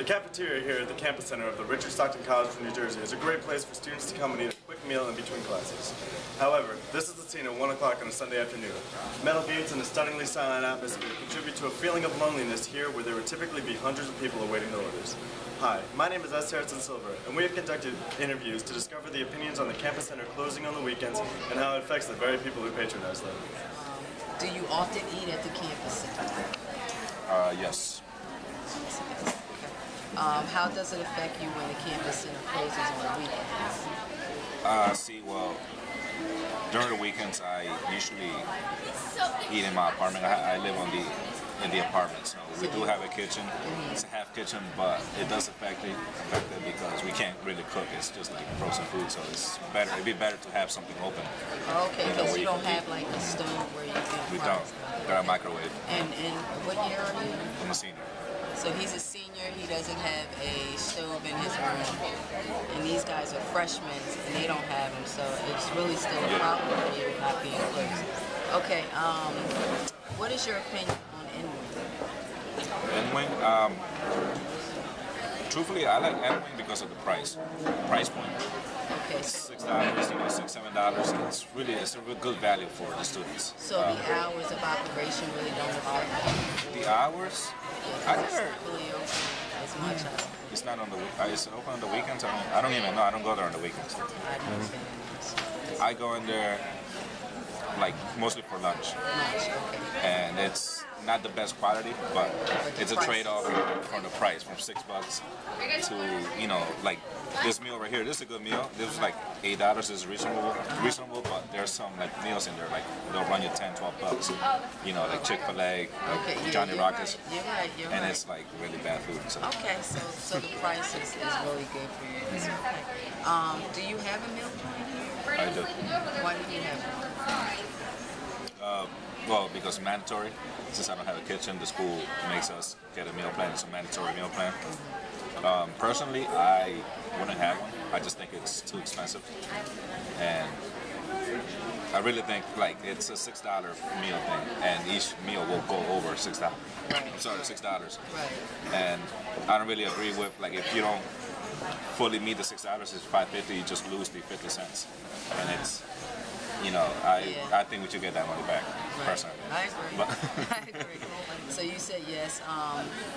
The cafeteria here at the campus center of the Richard Stockton College of New Jersey is a great place for students to come and eat a quick meal in between classes. However, this is the scene at 1 o'clock on a Sunday afternoon. Metal gates and a stunningly silent atmosphere contribute to a feeling of loneliness here where there would typically be hundreds of people awaiting their orders. Hi, my name is S. Harrison Silver, and we have conducted interviews to discover the opinions on the campus center closing on the weekends and how it affects the very people who patronize them. Do you often eat at the campus center? Yes. How does it affect you when the campus center closes on the weekends? Well, during the weekends, I usually eat in my apartment. I live in the apartment, so we do have a kitchen. It's a half kitchen, but it does affect it because we can't really cook. It's just like frozen food, so it's better. It'd be better to have something open. Okay, because you don't have like a stove where you can. We don't. Got a microwave. And what year are you? I'm a senior. So he's a senior, he doesn't have a stove in his room, and these guys are freshmen, and they don't have them, so it's really still a problem for you not being close. Okay, what is your opinion on N-Wing? Truthfully, I like N-Wing because of the price point. Okay. $6, $7. It's a real good value for the students. So the hours of operation really don't affect you? The hours? I It's never. not really open as much. It's not on the. It's open on the weekends. I don't even know. I don't go there on the weekends. I don't understand. I go in there like mostly for lunch, and it's not the best quality, but it's a trade-off for the price, from $6 to like this meal right here. This is a good meal. This is like $8. Is reasonable, but there's some like meals in there like they'll run you $10, $12. Like Chick-fil-A, like Johnny Rockets, You're right. and it's like really bad food. So. Okay, so the price is really good for you. Do you have a meal plan here? I do. Why do you have one? Well, because it's mandatory. Since I don't have a kitchen, the school makes us get a meal plan. It's a mandatory meal plan. Personally, I wouldn't have one. I just think it's too expensive, and I really think like it's a $6 meal thing, and each meal will go over $6. I'm sorry, $6. Right. And I don't really agree with like if you don't fully meet the $6, it's $5.50. You just lose the 50 cents, and it's. I think we should get that money back, personally. I agree. I agree. So you said yes.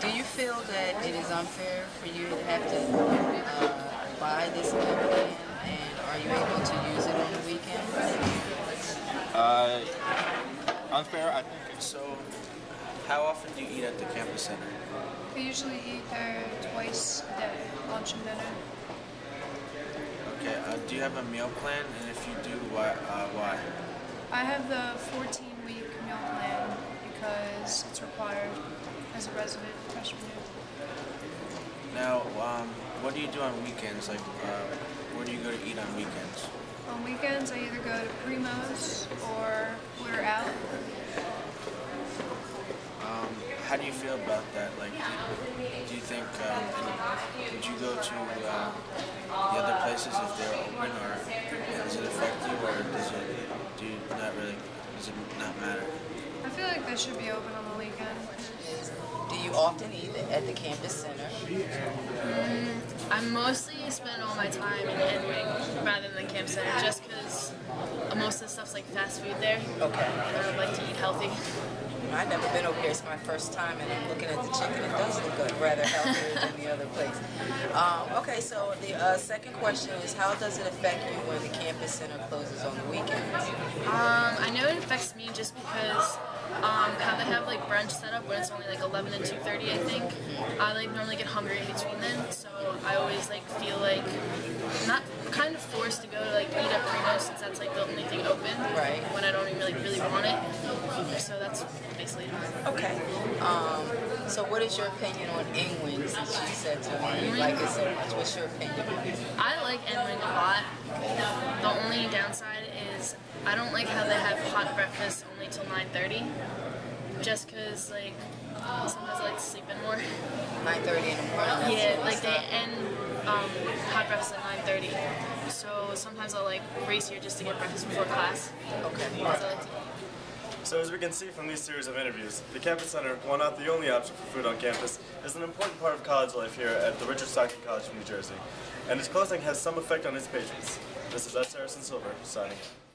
Do you feel that it is unfair for you to have to buy this meal plan, and are you able to use it on the weekends? Unfair, I think. So, how often do you eat at the campus center? We usually eat there twice a day, lunch and dinner. Okay, do you have a meal plan? And if you do, why? I have the 14-week meal plan because it's required as a resident freshman year. Now, what do you do on weekends? Like, where do you go to eat on weekends? On weekends, I either go to Primo's or Order Out. How do you feel about that? Like, do you think, would you go to the other places if they're open, or does it affect you, or does it not matter? I feel like they should be open on the weekend. Do you often eat at the campus center? I mostly spend all my time in N-Wing rather than the camp center, just because most of the stuff's like fast food there. Okay. And I would like to eat healthy. I've never been over here. It's my first time, and I'm looking at the chicken. It does look good, rather healthier than the other place. Okay, so the second question is, how does it affect you when the campus center closes on the weekends? I know it affects me just because how they have like brunch set up when it's only like 11 and 2:30, I think. I like normally get hungry in between then, so I always like feel like not kind of forced to go to like eat at Primo since that's like the only thing open. Right. When I don't even really want it. So that's basically it. Okay. So what is your opinion on N-Wing, since you said to me you like it so much? What's your opinion? I like N-Wing a lot. The only downside is I don't like how they have hot breakfast only till 9:30. Just because like sometimes I like to sleep in more. 9:30 in the morning. Yeah, like they end hot breakfast at 9:30. So sometimes I'll like race here just to get breakfast before class. Okay. Because I like to eat. So as we can see from these series of interviews, the Campus Center, while not the only option for food on campus, is an important part of college life here at the Richard Stockton College of New Jersey, and its closing has some effect on its patrons. This is S. Harrison Silver, signing out.